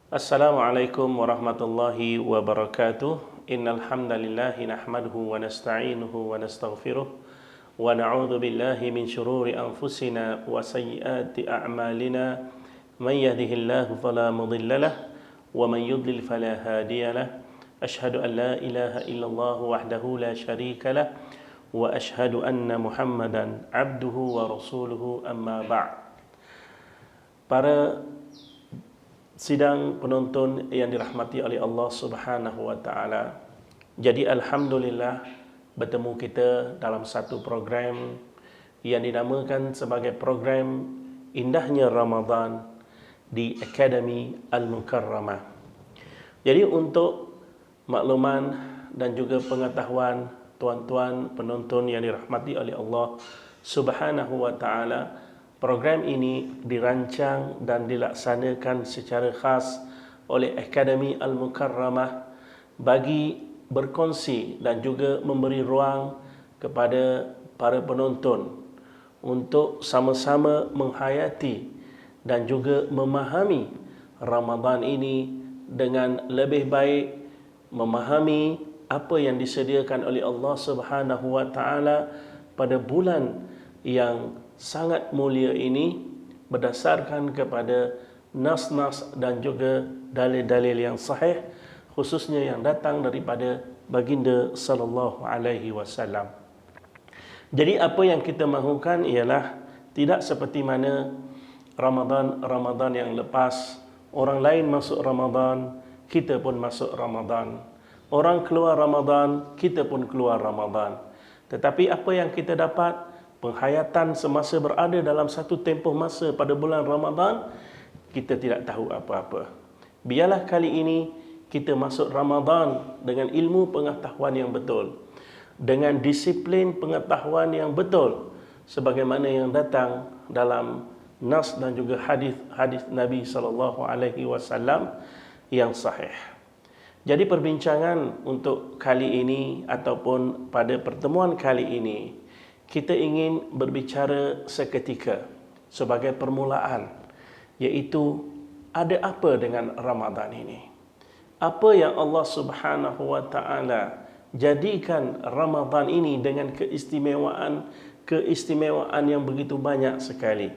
Assalamualaikum warahmatullahi wabarakatuh. Innal hamdalillahi nahmaduhu wa nasta'inuhu wa nastaghfiruh wa na'udzu billahi min shururi anfusina wa sayyiati a'malina. Man yahdihillahu fala mudilla lahu wa man yudlil fala hadiya lahu. Ashhadu an la ilaha illallah wahdahu la syarika lahu wa ashhadu anna Muhammadan abduhu wa rasuluhu amma ba'd. Para sidang penonton yang dirahmati oleh Allah Subhanahu wa taala. Jadi alhamdulillah bertemu kita dalam satu program yang dinamakan sebagai program Indahnya Ramadan di Akademi Al-Mukarramah. Jadi untuk makluman dan juga pengetahuan tuan-tuan penonton yang dirahmati oleh Allah Subhanahu wa taala, program ini dirancang dan dilaksanakan secara khas oleh Akademi Al-Mukarramah bagi berkongsi dan juga memberi ruang kepada para penonton untuk sama-sama menghayati dan juga memahami Ramadan ini dengan lebih baik, memahami apa yang disediakan oleh Allah Subhanahu wa taala pada bulan yang sangat mulia ini berdasarkan kepada nas-nas dan juga dalil-dalil yang sahih, khususnya yang datang daripada baginda sallallahu alaihi wasallam. Jadi apa yang kita mahukan ialah tidak seperti mana Ramadan yang lepas, orang lain masuk Ramadan, kita pun masuk Ramadan. Orang keluar Ramadan, kita pun keluar Ramadan. Tetapi apa yang kita dapat, penghayatan semasa berada dalam satu tempoh masa pada bulan Ramadan, kita tidak tahu apa-apa. Biarlah kali ini kita masuk Ramadan dengan ilmu pengetahuan yang betul, dengan disiplin pengetahuan yang betul, sebagaimana yang datang dalam nas dan juga hadis Nabi sallallahu alaihi wasallam yang sahih. Jadi perbincangan untuk kali ini ataupun pada pertemuan kali ini, kita ingin berbicara seketika sebagai permulaan, iaitu ada apa dengan Ramadan ini? Apa yang Allah Subhanahu wa taala jadikan Ramadan ini dengan keistimewaan yang begitu banyak sekali?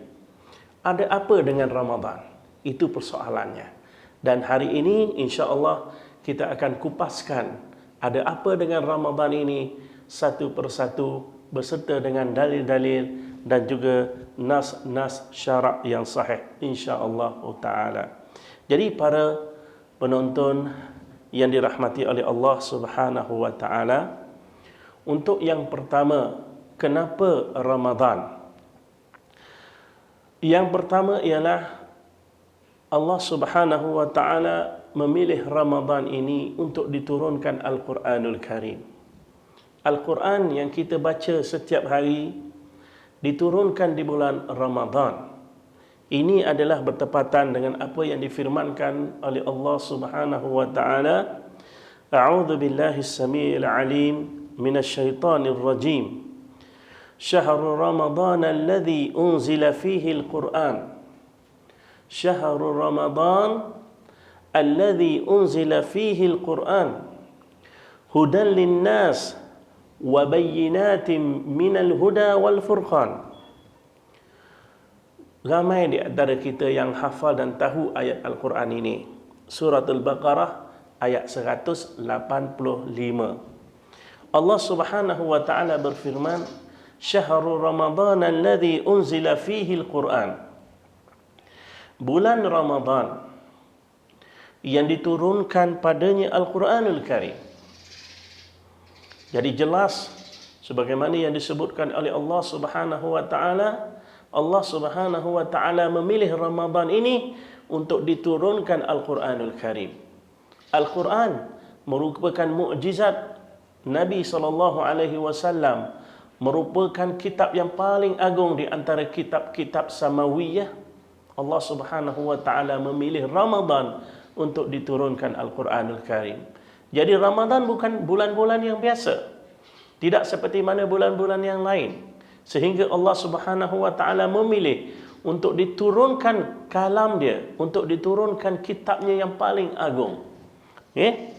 Ada apa dengan Ramadan? Itu persoalannya. Dan hari ini insya-Allah kita akan kupaskan ada apa dengan Ramadan ini satu persatu, beserta dengan dalil-dalil dan juga nas-nas syarak yang sahih insya-Allah taala. Jadi para penonton yang dirahmati oleh Allah Subhanahu wa taala, untuk yang pertama, kenapa Ramadan? Yang pertama ialah Allah Subhanahu wa taala memilih Ramadan ini untuk diturunkan Al-Quranul Karim. Al-Quran yang kita baca setiap hari diturunkan di bulan Ramadan. Ini adalah bertepatan dengan apa yang difirmankan oleh Allah Subhanahu wa taala, A'udzu billahi as-sami'il 'alim minasyaitonir rajim. Syahrul Ramadan alladzi unzila fihi al-Qur'an. Syahrul Ramadan alladzi unzila fihi al-Qur'an. Hudan lin-nas wa bayyinatin minal huda wal furqan. Ramai di antara kita yang hafal dan tahu ayat Al-Quran ini. Surah Al-Baqarah ayat 185. Allah Subhanahu wa taala berfirman, Syahrul Ramadan alladzi unzila fihi al-Quran. Bulan Ramadan yang diturunkan padanya Al-Quranul Karim. Jadi jelas sebagaimana yang disebutkan oleh Allah Subhanahu wa taala, Allah Subhanahu wa taala memilih Ramadan ini untuk diturunkan Al-Quranul Karim. Al-Quran merupakan mukjizat Nabi sallallahu alaihi wasallam, merupakan kitab yang paling agung di antara kitab-kitab samawiyah. Allah Subhanahu wa taala memilih Ramadan untuk diturunkan Al-Quranul Karim. Jadi Ramadan bukan bulan-bulan yang biasa, tidak seperti mana bulan-bulan yang lain, sehingga Allah Subhanahu wa taala memilih untuk diturunkan kalam dia, untuk diturunkan kitabnya yang paling agung. Okay?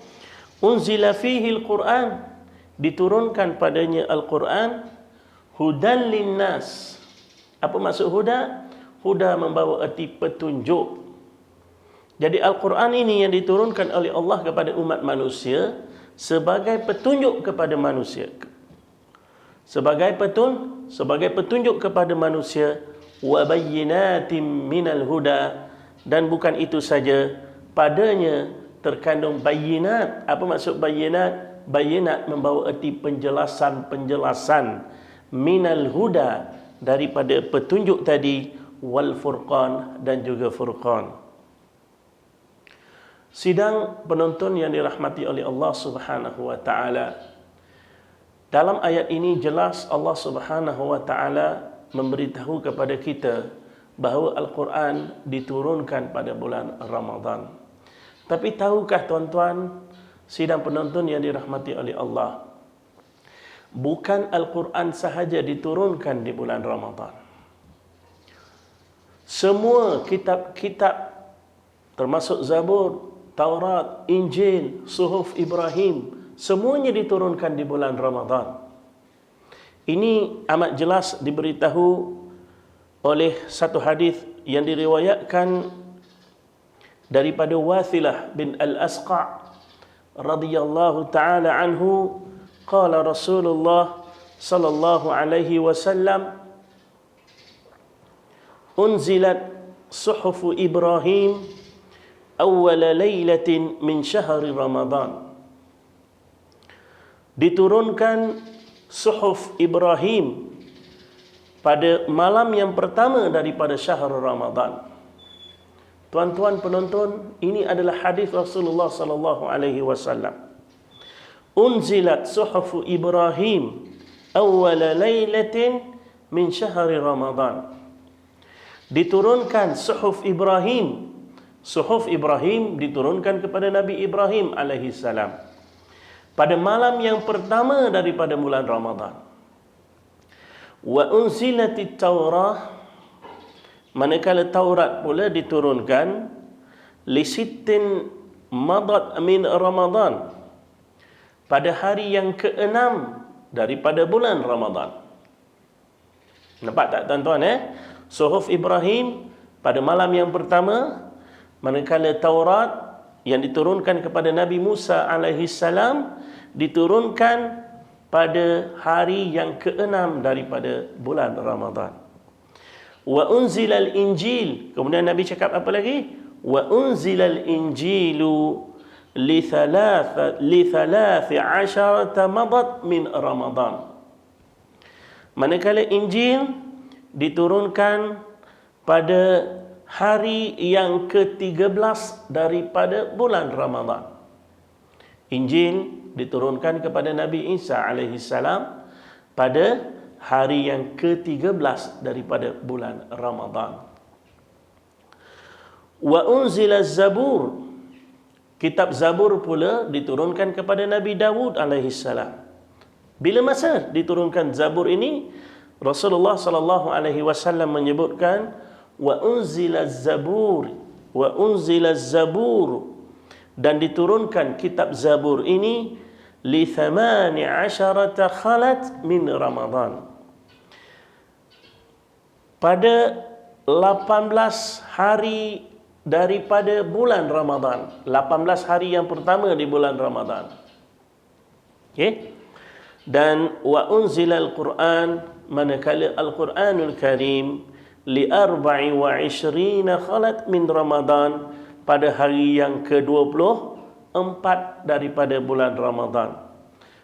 Unzila fihi al-Quran, diturunkan padanya Al-Quran, hudan linnas. Apa maksud huda? Huda membawa erti petunjuk. Jadi Al-Quran ini yang diturunkan oleh Allah kepada umat manusia sebagai petunjuk kepada manusia. Sebagai petunjuk kepada manusia, wa bayyinatin minal huda, dan bukan itu saja, padanya terkandung bayyinat. Apa maksud bayyinat? Bayyinat membawa erti penjelasan minal huda, daripada petunjuk tadi, wal furqan, dan juga furqan. Sidang penonton yang dirahmati oleh Allah Subhanahu wa taala, dalam ayat ini jelas Allah Subhanahu wa taala memberitahu kepada kita bahawa Al-Quran diturunkan pada bulan Ramadan. Tapi tahukah tuan-tuan, sidang penonton yang dirahmati oleh Allah, bukan Al-Quran sahaja diturunkan di bulan Ramadan. Semua kitab-kitab termasuk Zabur, Taurat, Injil, Suhuf Ibrahim, semuanya diturunkan di bulan Ramadan. Ini amat jelas diberitahu oleh satu hadis yang diriwayatkan daripada Wathilah bin Al-Asqa' radhiyallahu taala anhu, qala Rasulullah sallallahu alaihi wasallam, unzilat suhufu Ibrahim awwala lailatin min syahri Ramadan. Diturunkan suhuf Ibrahim pada malam yang pertama daripada syahr Ramadan. Tuan-tuan penonton, ini adalah hadis Rasulullah sallallahu alaihi wasallam. Unzilat suhufu Ibrahim awwala lailatin min syahri Ramadan. Diturunkan suhuf Ibrahim. Suhuf Ibrahim diturunkan kepada Nabi Ibrahim alaihi salam pada malam yang pertama daripada bulan Ramadan. Wa unzilatit Taurah, manakala Taurat pula diturunkan li sittin madat min Ramadan, pada hari yang ke-6 daripada bulan Ramadan. Nampak tak tuan-tuan? Suhuf Ibrahim pada malam yang pertama, manakala Taurat yang diturunkan kepada Nabi Musa alaihi salam diturunkan pada hari yang ke-6 daripada bulan Ramadan. Wa unzilal Injil, kemudian Nabi cakap apa lagi? Wa unzilal Injilu li 13 madat min Ramadan. Manakala Injil diturunkan pada hari yang ke-13 daripada bulan Ramadan. Injil diturunkan kepada Nabi Isa alaihi salam pada hari yang ke-13 daripada bulan Ramadan. Wa unzila Zabur, kitab Zabur pula diturunkan kepada Nabi Dawud alaihi salam. Bila masa diturunkan Zabur ini, Rasulullah sallallahu alaihi wasallam menyebutkan wa unzila Zabur, dan diturunkan kitab Zabur ini li 18 khalat min Ramadan, pada 18 hari daripada bulan Ramadan. 18 hari yang pertama di bulan Ramadan. Okey. Dan wa unzila al-Quran, manakala Al-Quranul Karim li 24 khalat min Ramadan, pada hari yang ke-24 daripada bulan Ramadan.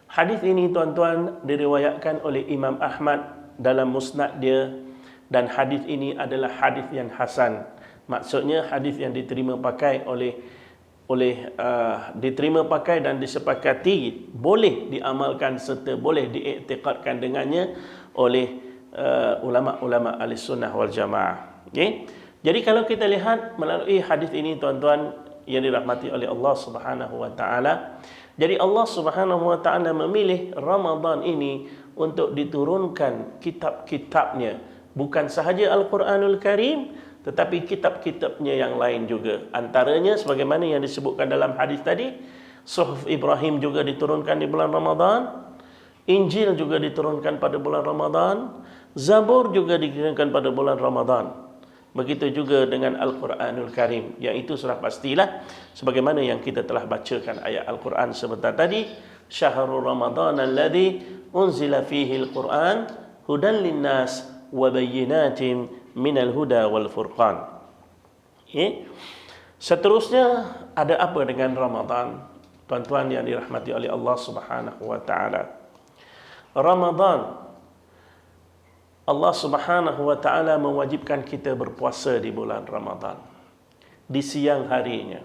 Hadis ini tuan-tuan diriwayatkan oleh Imam Ahmad dalam musnad dia, dan hadis ini adalah hadis yang hasan. Maksudnya hadis yang diterima pakai diterima pakai dan disepakati boleh diamalkan serta boleh diiktikadkan dengannya oleh ulama-ulama Ahlussunnah wal Jamaah. Okey. Jadi kalau kita lihat melalui hadis ini tuan-tuan yang dirahmati oleh Allah Subhanahu wa taala, jadi Allah Subhanahu wa taala memilih Ramadan ini untuk diturunkan kitab-kitabnya Bukan sahaja Al-Quranul Karim, tetapi kitab-kitabnya yang lain juga. Antaranya sebagaimana yang disebutkan dalam hadis tadi, Suhuf Ibrahim juga diturunkan di bulan Ramadan, Injil juga diturunkan pada bulan Ramadan, Zabur juga diturunkan pada bulan Ramadan. Begitu juga dengan Al-Quranul Karim, yang itu sudah pastilah sebagaimana yang kita telah bacakan ayat Al-Quran sebentar tadi, Syahrul Ramadan alladhi unzila fihi Al-Quran hudan linnas wa bayyinatin minal huda wal furqan. Seterusnya, ada apa dengan Ramadan? Tuan-tuan yang dirahmati oleh Allah Subhanahu wa taala. Ramadan, Allah Subhanahu wa taala mewajibkan kita berpuasa di bulan Ramadan di siang harinya.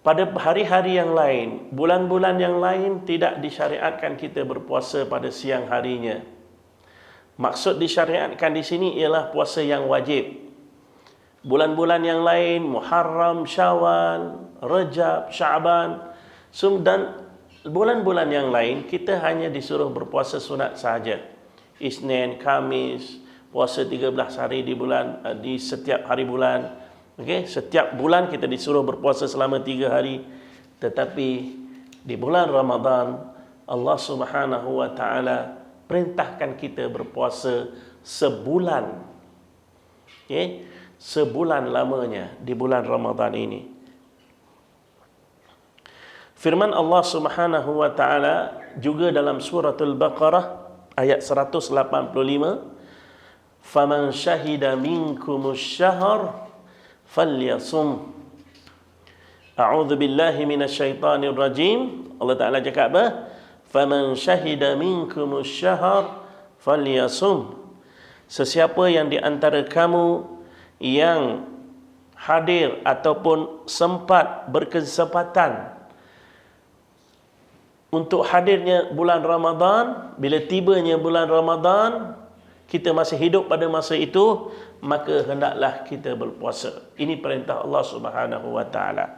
Pada hari-hari yang lain, bulan-bulan yang lain tidak disyariatkan kita berpuasa pada siang harinya. Maksud disyariatkan di sini ialah puasa yang wajib. Bulan-bulan yang lain, Muharram, Syawal, Rajab, Sya'ban, dan bulan-bulan yang lain kita hanya disuruh berpuasa sunat sahaja. Isnin, Khamis, puasa 13 hari di setiap hari bulan. Okey, setiap bulan kita disuruh berpuasa selama 3 hari. Tetapi di bulan Ramadan, Allah Subhanahu wa taala perintahkan kita berpuasa sebulan. Okey, sebulan lamanya di bulan Ramadan ini. Firman Allah Subhanahu wa taala juga dalam suratul Baqarah ayat 185, "Faman syahida minkumus syahr falyasum." A'udzu billahi minasyaitonir rajim. Allah Taala cakap apa? "Faman syahida minkumus syahr falyasum." Sesiapa yang di antara kamu yang hadir ataupun sempat berkesempatan untuk hadirnya bulan Ramadan, bila tibanya bulan Ramadan, kita masih hidup pada masa itu, maka hendaklah kita berpuasa. Ini perintah Allah Subhanahu wa taala.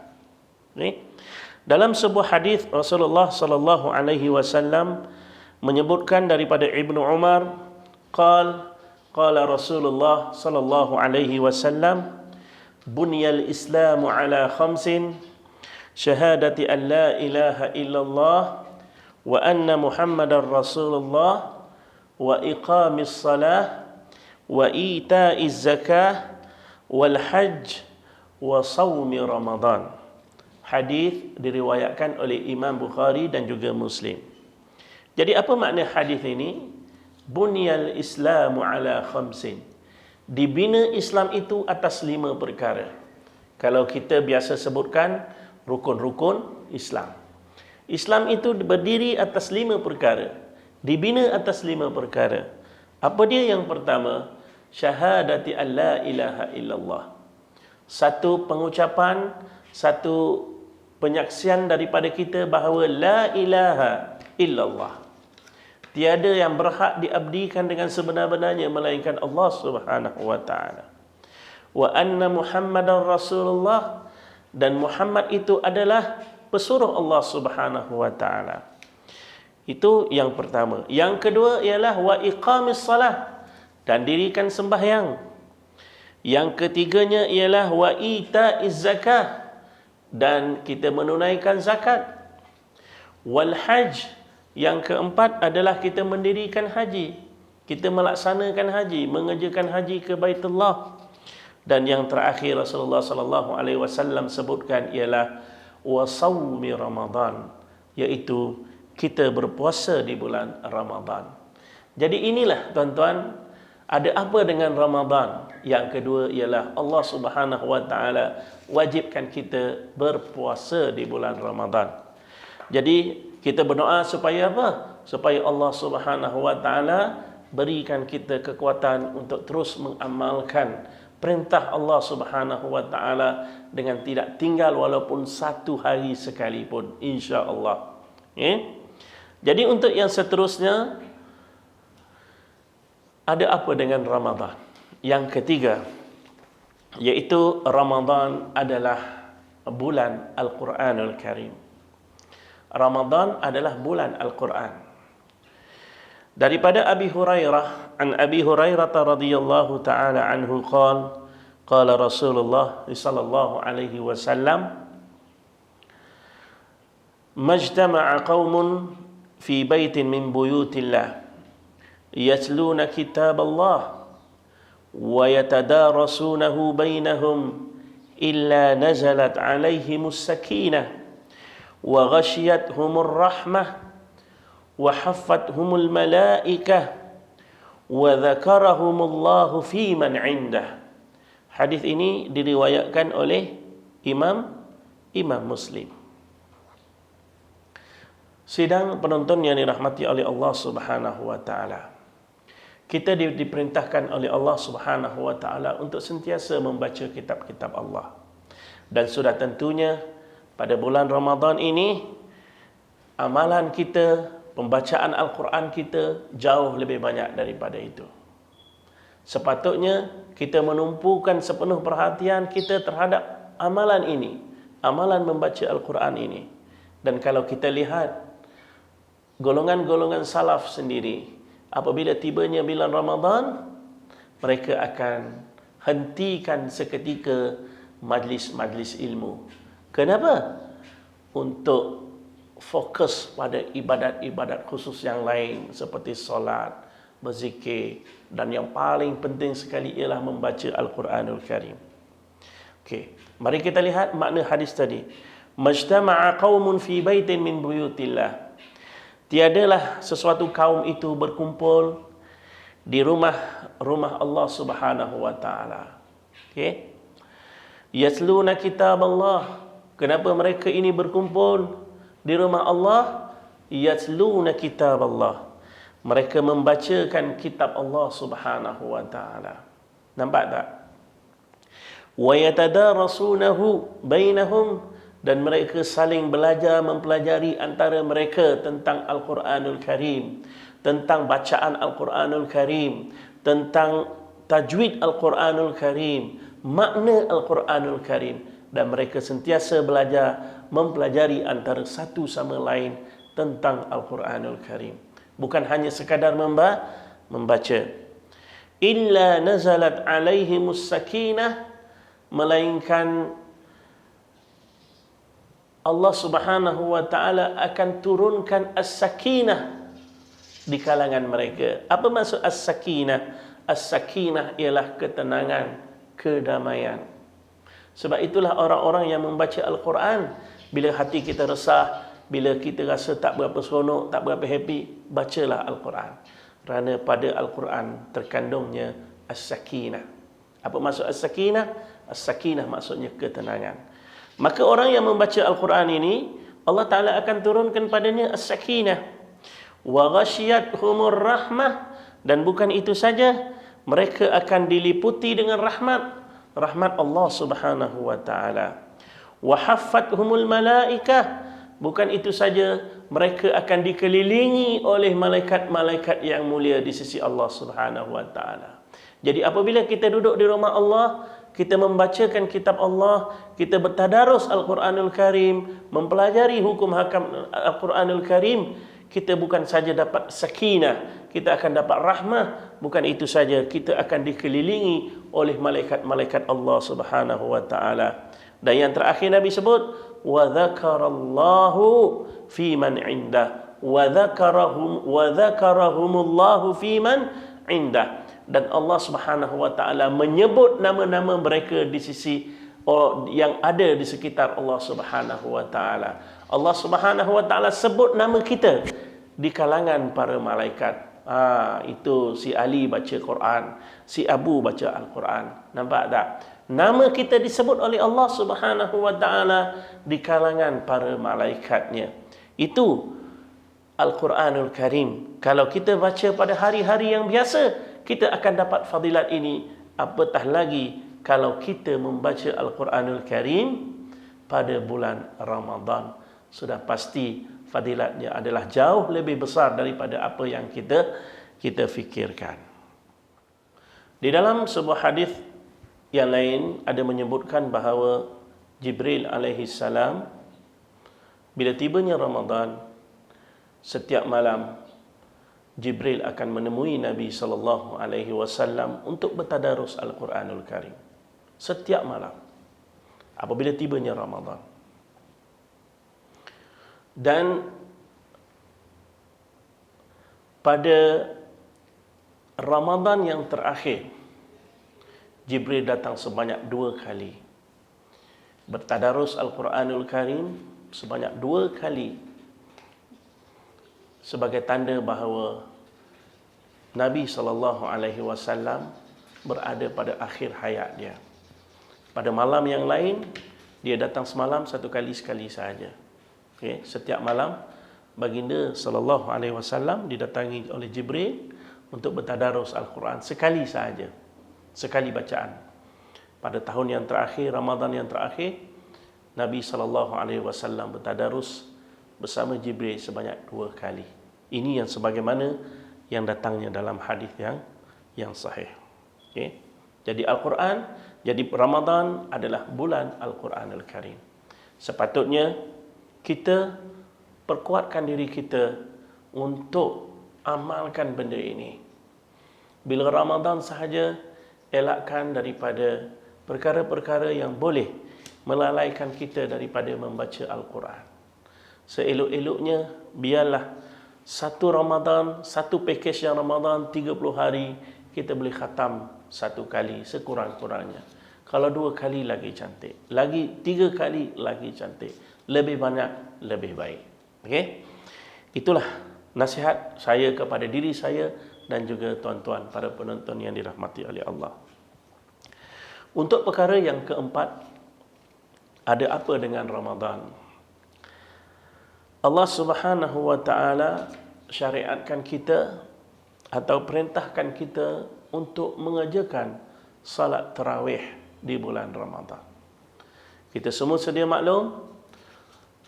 Dalam sebuah hadis Rasulullah sallallahu alaihi wasallam menyebutkan daripada Ibnu Umar, qala Rasulullah sallallahu alaihi wasallam, "Bunyal Islamu ala khamsin, syahadati an la ilaha illallah wa anna Muhammadar Rasulullah wa iqamis salah wa ita'iz zakah wal hajj wa sawmi Ramadan." Hadis diriwayatkan oleh Imam Bukhari dan juga Muslim. Jadi apa makna hadis ini? Bunyal Islamu ala khamsin. Dibina Islam itu atas 5 perkara. Kalau kita biasa sebutkan rukun-rukun Islam. Islam itu berdiri atas 5 perkara. Dibina atas 5 perkara. Apa dia yang pertama? Syahadati an la ilaha illallah. Satu pengucapan, satu penyaksian daripada kita bahawa la ilaha illallah. Tiada yang berhak diabdikan dengan sebenar-benarnya melainkan Allah Subhanahu wa taala. Wa anna Muhammadar Rasulullah, dan Muhammad itu adalah pesuruh Allah Subhanahu wa taala. Itu yang pertama. Yang kedua ialah wa iqamis salah, dan dirikan sembahyang. Yang ketiganya ialah wa ita'iz zakah, dan kita menunaikan zakat. Wal hajj, yang keempat adalah kita mendirikan haji. Kita melaksanakan haji, mengerjakan haji ke Baitullah. Dan yang terakhir Rasulullah sallallahu alaihi wasallam sebutkan ialah wasawmi Ramadan, iaitu kita berpuasa di bulan Ramadan. Jadi inilah tuan-tuan, ada apa dengan Ramadan? Yang kedua ialah Allah Subhanahu wa taala wajibkan kita berpuasa di bulan Ramadan. Jadi kita berdoa supaya apa? Supaya Allah Subhanahu wa taala berikan kita kekuatan untuk terus mengamalkan perintah Allah Subhanahu wa taala dengan tidak tinggal walaupun 1 hari sekalipun, insya-Allah. Jadi untuk yang seterusnya, ada apa dengan Ramadan? Yang ketiga, yaitu Ramadan adalah bulan Al-Quranul Karim. Ramadan adalah bulan Al-Quran. Daripada Abi Hurairah, an Abi Hurairah radhiyallahu taala anhu qala Rasulullah sallallahu alaihi wasallam, majtama'a qaumun fi baitin min buyutillah yatluna kitaballah wa yatadarasunahu bainahum illa nazalat alaihimus sakinah wa ghashiyatuhumur rahmah wa haffathumul malaikah wa dzakarahumullahu fi man 'indah. Hadis ini diriwayatkan oleh Imam Muslim. Sidang penonton yang dirahmati oleh Allah Subhanahu wa taala. Kita diperintahkan oleh Allah Subhanahu wa taala untuk sentiasa membaca kitab-kitab Allah. Dan sudah tentunya pada bulan Ramadan ini amalan kita, pembacaan Al-Quran kita jauh lebih banyak daripada itu. Sepatutnya kita menumpukan sepenuh perhatian kita terhadap amalan ini, amalan membaca Al-Quran ini. Dan kalau kita lihat golongan-golongan salaf sendiri, apabila tibanya bulan Ramadan, mereka akan hentikan seketika majlis-majlis ilmu. Kenapa? Untuk fokus pada ibadat-ibadat khusus yang lain seperti solat, berzikir, dan yang paling penting sekali ialah membaca Al-Quranul Karim. Okey, mari kita lihat makna hadis tadi. Majtama'a qaumun fi baitin min buyutillah. Tiadalah sesuatu kaum itu berkumpul di rumah Allah Subhanahu wa taala. Okey. Yatluna kitab Allah. Kenapa mereka ini berkumpul di rumah Allah? Yatluna kitab Allah. Mereka membacakan kitab Allah Subhanahu wa taala. Nampak tak? Wa yatadarasunahu bainahum, dan mereka saling belajar mempelajari antara mereka tentang Al-Quranul Karim, tentang bacaan Al-Quranul Karim, tentang tajwid Al-Quranul Karim, makna Al-Quranul Karim, dan mereka sentiasa belajar mempelajari antara satu sama lain tentang Al-Quranul Karim. Bukan hanya sekadar membaca. Illa nazalat alaihimus sakinah, melainkan Allah Subhanahu wa taala akan turunkan as-sakinah di kalangan mereka. Apa maksud as-sakinah? As-sakinah ialah ketenangan, kedamaian. Sebab itulah orang-orang yang membaca Al-Quran, bila hati kita resah, bila kita rasa tak berapa seronok, tak berapa happy, bacalah Al-Quran. Kerana pada Al-Quran terkandungnya as-sakinah. Apa maksud as-sakinah? As-sakinah maksudnya ketenangan. Maka orang yang membaca Al-Quran ini, Allah Ta'ala akan turunkan padanya as-sakinah. Wa ghashiyatuhumur rahmah, dan bukan itu saja, mereka akan diliputi dengan rahmat Allah Subhanahu wa taala. Wa haffathumul malaikah, bukan itu saja, mereka akan dikelilingi oleh malaikat-malaikat yang mulia di sisi Allah Subhanahu wa taala. Jadi apabila kita duduk di rumah Allah, kita membacakan kitab Allah, kita bertadarus Al-Quranul Karim, mempelajari hukum hakam Al-Quranul Karim, kita bukan saja dapat sakinah, kita akan dapat rahmah. Bukan itu saja, kita akan dikelilingi oleh malaikat-malaikat Allah Subhanahu wa taala. Dan yang terakhir Nabi sebut, wa dzakarallahu fi man 'indah, wa dzakarahumullahu fi man 'indah. Dan Allah Subhanahu wa taala menyebut nama-nama mereka di sisi yang ada di sekitar Allah Subhanahu wa taala. Allah Subhanahu wa taala sebut nama kita di kalangan para malaikat. Itu si Ali baca Quran, si Abu baca Al-Quran. Nampak tak? Nama kita disebut oleh Allah Subhanahu wa taala di kalangan para malaikatnya. Itu Al-Quranul Karim. Kalau kita baca pada hari-hari yang biasa, kita akan dapat fadilat ini. Apatah lagi kalau kita membaca Al-Quranul Karim pada bulan Ramadan. Sudah pasti fadilatnya adalah jauh lebih besar daripada apa yang kita fikirkan. Di dalam sebuah hadis yang lain ada menyebutkan bahawa Jibril alaihi salam bila tibanya Ramadan, setiap malam Jibril akan menemui Nabi SAW untuk bertadarus Al-Quranul Karim setiap malam apabila tibanya Ramadan. Dan pada Ramadan yang terakhir, Jibril datang sebanyak 2 kali. Bertadarus Al-Quranul Karim sebanyak 2 kali sebagai tanda bahawa Nabi SAW berada pada akhir hayat dia. Pada malam yang lain, dia datang semalam 1 kali sekali sahaja. Okay? Setiap malam, baginda SAW didatangi oleh Jibril untuk bertadarus Al-Quran sekali sahaja. Sekali bacaan. Pada tahun yang terakhir, Ramadan yang terakhir, Nabi SAW bertadarus bersama Jibril sebanyak 2 kali. Ini yang sebagaimana yang datangnya dalam hadis yang sahih. Okay? Jadi Al-Quran, jadi Ramadan adalah bulan Al-Quran Al-Karim. Sepatutnya kita perkuatkan diri kita untuk amalkan benda ini. Bila Ramadan sahaja, elakkan daripada perkara-perkara yang boleh melalaikan kita daripada membaca Al-Quran. Seelok-eloknya, biarlah satu Ramadan, satu pakej yang Ramadan 30 hari, kita boleh khatam 1 kali sekurang-kurangnya. Kalau 2 kali lagi cantik, lagi 3 kali lagi cantik, lebih banyak lebih baik. Okey? Itulah nasihat saya kepada diri saya dan juga tuan-tuan para penonton yang dirahmati oleh Allah. Untuk perkara yang keempat, ada apa dengan Ramadan? Allah Subhanahu wa taala syariatkan kita atau perintahkan kita untuk mengerjakan salat tarawih di bulan Ramadan. Kita semua sedia maklum,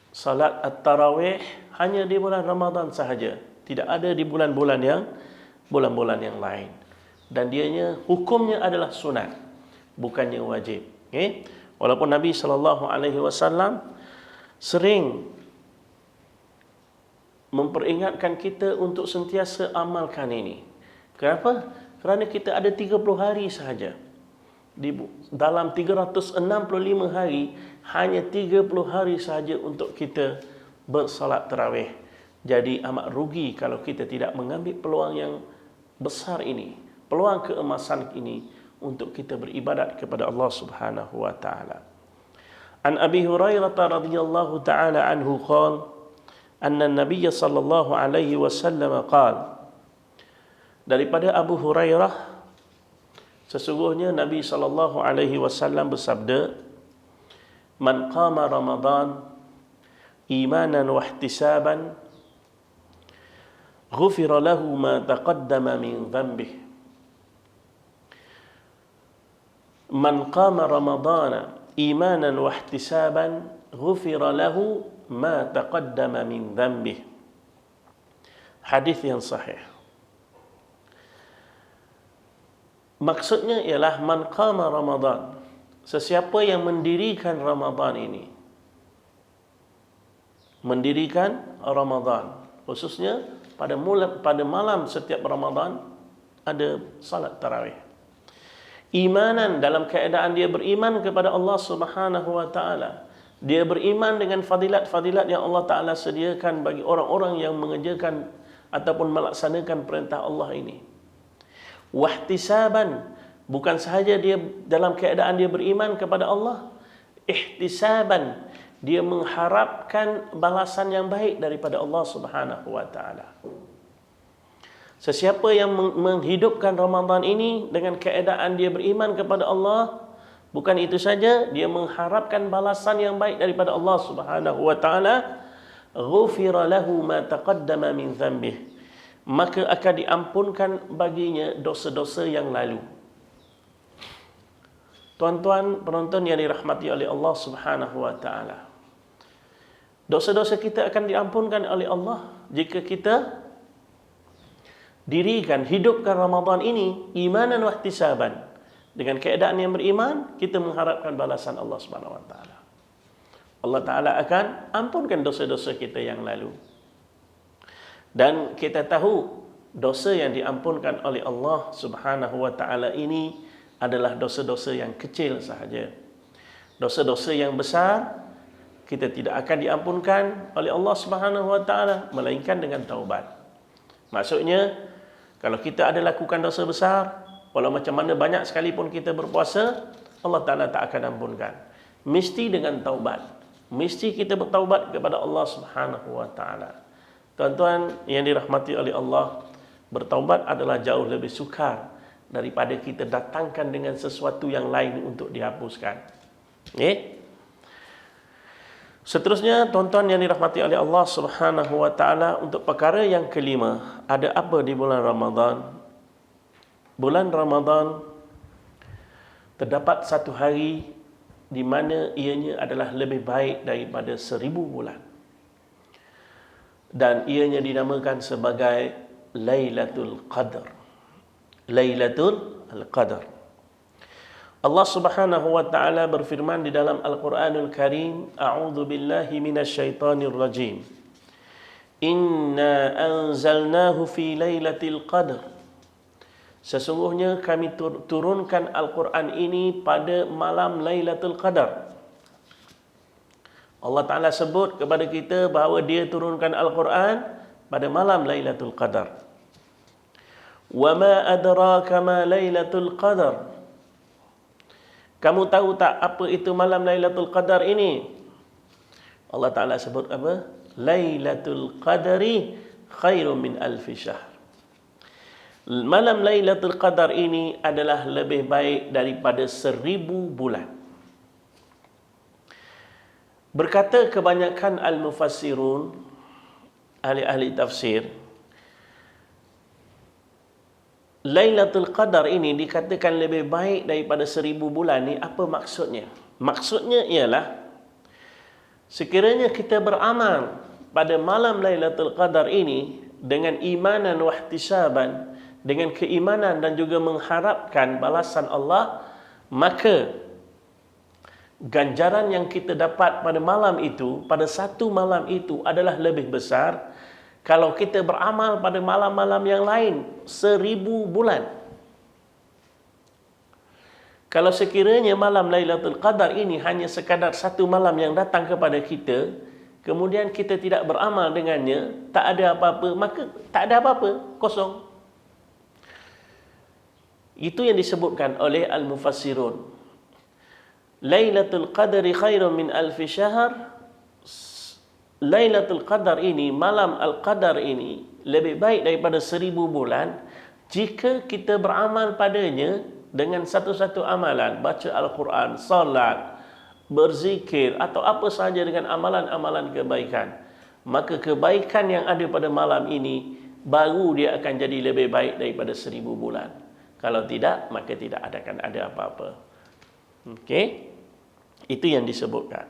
salat at-tarawih hanya di bulan Ramadan sahaja, tidak ada di bulan-bulan yang lain. Dan dianya hukumnya adalah sunat, bukannya wajib. Okay? Walaupun Nabi SAW sering memperingatkan kita untuk sentiasa amalkan ini. Kenapa? Kerana kita ada 30 hari sahaja. Dalam 365 hari, hanya 30 hari sahaja untuk kita bersalat tarawih. Jadi amat rugi kalau kita tidak mengambil peluang yang besar ini, peluang keemasan ini untuk kita beribadat kepada Allah Subhanahu wa taala. An Abi Hurairah radhiyallahu taala anhu qala anna an-nabiy sallallahu alaihi wasallam qala, daripada Abu Hurairah, sesungguhnya Nabi sallallahu alaihi wasallam bersabda, man qama Ramadan imanan wa ihtisaban ghufira lahu ma taqaddama min dhanbihi. Man qama Ramadana imanan wa ihtisaban ghufira lahu ma taqaddama min dhanbihi. Hadis yang sahih. Maksudnya ialah man qama Ramadan, sesiapa yang mendirikan Ramadan ini, mendirikan Ramadan, khususnya pada malam setiap Ramadan ada salat tarawih. Imanan, dalam keadaan dia beriman kepada Allah Subhanahu wa taala. Dia beriman dengan fadilat-fadilat yang Allah Taala sediakan bagi orang-orang yang mengerjakan ataupun melaksanakan perintah Allah ini. Wahtisaban, bukan sahaja dia dalam keadaan dia beriman kepada Allah, ihtisaban, dia mengharapkan balasan yang baik daripada Allah Subhanahu wa taala. Sesiapa yang menghidupkan Ramadan ini dengan keadaan dia beriman kepada Allah, bukan itu saja, dia mengharapkan balasan yang baik daripada Allah Subhanahu wa taala, ghufira lahu ma taqaddama min dhanbihi, maka akan diampunkan baginya dosa-dosa yang lalu. Tuan-tuan penonton yang dirahmati oleh Allah Subhanahu wa taala, dosa-dosa kita akan diampunkan oleh Allah jika kita dirikan, hidupkan Ramadan ini imanan wa ihtisaban. Dengan keadaan yang beriman, kita mengharapkan balasan Allah Subhanahu wa taala. Allah Taala akan ampunkan dosa-dosa kita yang lalu. Dan kita tahu dosa yang diampunkan oleh Allah Subhanahu wa taala ini adalah dosa-dosa yang kecil sahaja. Dosa-dosa yang besar kita tidak akan diampunkan oleh Allah Subhanahu wa taala melainkan dengan taubat. Maksudnya, kalau kita ada lakukan dosa besar, walau macam mana banyak sekalipun kita berpuasa, Allah Taala tak akan ampunkan. Mesti dengan taubat. Mesti kita bertaubat kepada Allah Subhanahu wa taala. Tuan-tuan yang dirahmati oleh Allah, bertaubat adalah jauh lebih sukar daripada kita datangkan dengan sesuatu yang lain untuk dihapuskan. Seterusnya, tuan-tuan yang dirahmati oleh Allah Subhanahu wa taala, untuk perkara yang kelima, ada apa di bulan Ramadan? Bulan Ramadan terdapat satu hari di mana ianya adalah lebih baik daripada 1000 bulan. Dan ianya dinamakan sebagai Lailatul Qadar. Lailatul Qadar. Allah Subhanahu wa taala berfirman di dalam Al-Qur'anul Karim, A'udzu billahi minasyaitonir rajim. Inna anzalnahu fi lailatul qadr. Sesungguhnya kami turunkan Al-Quran ini pada malam Lailatul Qadar. Allah Ta'ala sebut kepada kita bahawa dia turunkan Al-Quran pada malam Lailatul Qadar. Wa ma adraka ma Lailatul Qadar. Kamu tahu tak apa itu malam Lailatul Qadar ini? Allah Ta'ala sebut apa? Lailatul Qadari khairum min alfi syahr. Malam Lailatul Qadar ini adalah lebih baik daripada 1000 bulan. Berkata kebanyakan al-mufassirun, ahli-ahli tafsir, Lailatul Qadar ini dikatakan lebih baik daripada 1000 bulan ni, apa maksudnya? Maksudnya ialah, sekiranya kita beramal pada malam Lailatul Qadar ini dengan imanan wa ihtisaban, dengan keimanan dan juga mengharapkan balasan Allah, maka ganjaran yang kita dapat pada malam itu, pada satu malam itu adalah lebih besar kalau kita beramal pada malam-malam yang lain 1000 bulan. Kalau sekiranya malam Lailatul Qadar ini hanya sekadar satu malam yang datang kepada kita, kemudian kita tidak beramal dengannya, tak ada apa-apa, maka tak ada apa-apa, kosong. Itu yang disebutkan oleh al-mufassirun. Lailatul Qadri khairun min alfi syahr. Lailatul Qadar ini, malam Al-Qadar ini, lebih baik daripada 1000 bulan jika kita beramal padanya dengan satu-satu amalan, baca Al-Quran, salat, berzikir, atau apa sahaja dengan amalan-amalan kebaikan. Maka kebaikan yang ada pada malam ini baru dia akan jadi lebih baik daripada 1000 bulan. Kalau tidak, maka tidak akan ada apa-apa. Okey? Itu yang disebutkan.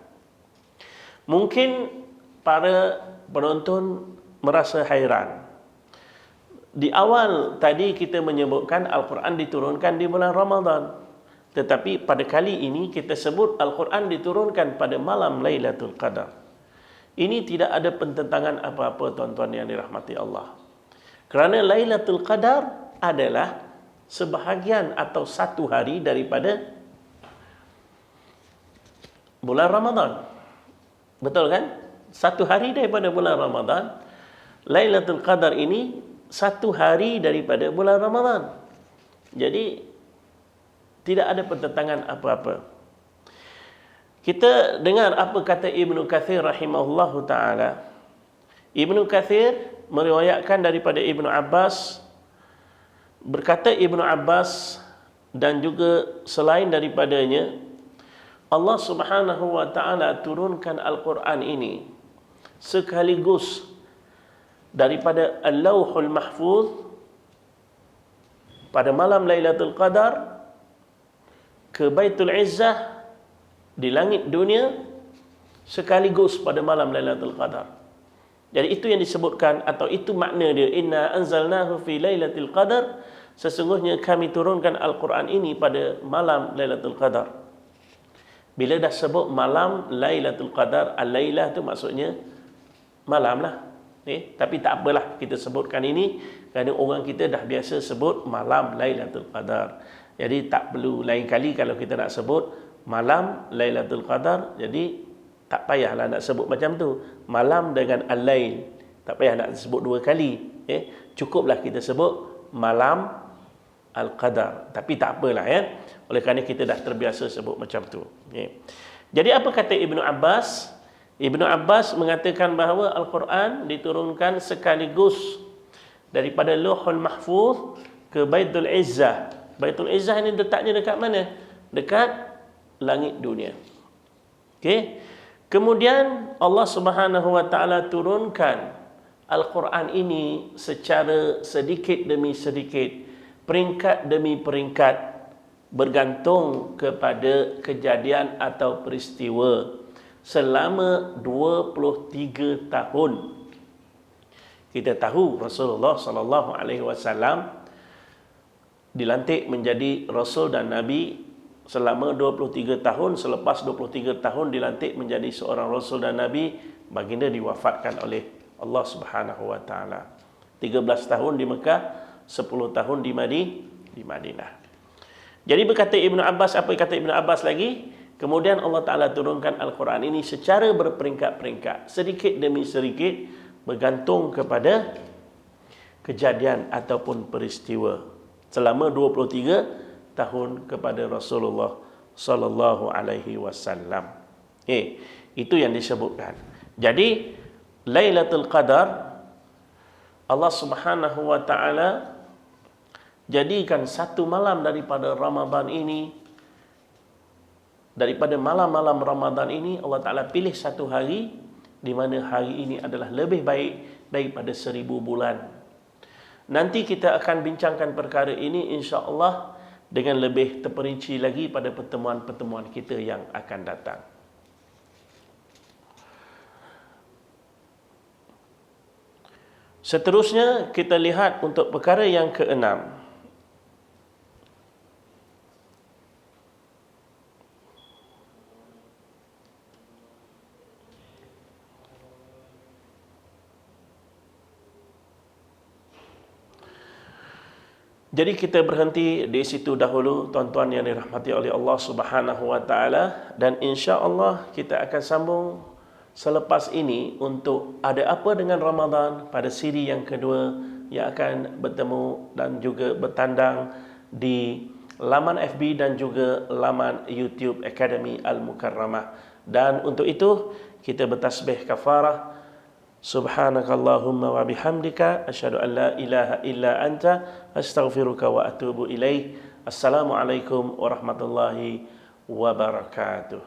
Mungkin para penonton merasa hairan. Di awal tadi kita menyebutkan Al-Quran diturunkan di bulan Ramadan. Tetapi pada kali ini kita sebut Al-Quran diturunkan pada malam Lailatul Qadar. Ini tidak ada pententangan apa-apa, tuan-tuan yang dirahmati Allah. Kerana Lailatul Qadar adalah sebahagian atau satu hari daripada bulan Ramadan. Betul kan? Satu hari daripada bulan Ramadan. Lailatul Qadar ini satu hari daripada bulan Ramadan. Jadi tidak ada pertentangan apa-apa. Kita dengar apa kata Ibnu Katsir rahimahullahu taala. Ibnu Katsir meriwayatkan daripada Ibnu Abbas. Berkata Ibnu Abbas dan juga selain daripadanya, Allah Subhanahu wa taala turunkan Al-Quran ini sekaligus daripada Al-Lauhul Mahfuz pada malam Lailatul Qadar ke Baitul Izzah di langit dunia sekaligus pada malam Lailatul Qadar. Jadi itu yang disebutkan, atau itu makna dia, inna anzalnahu fi lailatul qadar, sesungguhnya kami turunkan Al-Quran ini pada malam Lailatul Qadar. Bila dah sebut malam Lailatul Qadar, al-lailah tu maksudnya malam lah. Tapi tak apalah kita sebutkan ini Kerana orang kita dah biasa sebut malam Lailatul Qadar. Jadi tak perlu lain kali kalau kita nak sebut malam Lailatul Qadar, jadi tak payahlah nak sebut macam tu. Malam dengan al-lail, tak payah nak sebut dua kali. Cukuplah kita sebut malam al-Qadar. Tapi tak apalah oleh kerana kita dah terbiasa sebut macam tu. Jadi apa kata Ibnu Abbas? Ibnu Abbas mengatakan bahawa Al-Quran diturunkan sekaligus daripada Lauhul Mahfuz ke Baitul Izzah. Baitul Izzah ini letaknya dekat mana? Dekat langit dunia. Kemudian Allah Subhanahu wa taala turunkan Al-Quran ini secara sedikit demi sedikit, peringkat demi peringkat, bergantung kepada kejadian atau peristiwa selama 23 tahun. Kita tahu Rasulullah sallallahu alaihi wasallam dilantik menjadi rasul dan nabi selama 23 tahun. Selepas 23 tahun dilantik menjadi seorang rasul dan nabi, baginda diwafatkan oleh Allah Subhanahu wa taala. 13 tahun di Mekah, 10 tahun di Madinah. Jadi berkata Ibnu Abbas, apa kata Ibnu Abbas lagi? Kemudian Allah Ta'ala turunkan Al-Quran ini secara berperingkat-peringkat, sedikit demi sedikit, bergantung kepada kejadian ataupun peristiwa selama 23 tahun kepada Rasulullah sallallahu alaihi wasallam. Itu yang disebutkan. Jadi Lailatul Qadar Allah Subhanahu wa taala jadikan satu malam daripada Ramadan ini, daripada malam-malam Ramadan ini, Allah Ta'ala pilih satu hari di mana hari ini adalah lebih baik daripada 1000 bulan. Nanti kita akan bincangkan perkara ini insya-Allah dengan lebih terperinci lagi pada pertemuan-pertemuan kita yang akan datang. Seterusnya kita lihat untuk perkara yang keenam. Jadi kita berhenti di situ dahulu, tuan-tuan yang dirahmati oleh Allah Subhanahu wa taala, dan insya-Allah kita akan sambung selepas ini untuk ada apa dengan Ramadan pada siri yang kedua yang akan bertemu dan juga bertandang di laman FB dan juga laman YouTube Akademi Al-Mukarramah. Dan untuk itu kita bertasbih kafarah. Subhanakallahumma wa bihamdika asyhadu an la ilaha illa anta astaghfiruka wa atubu ilaik. Assalamualaikum warahmatullahi wabarakatuh.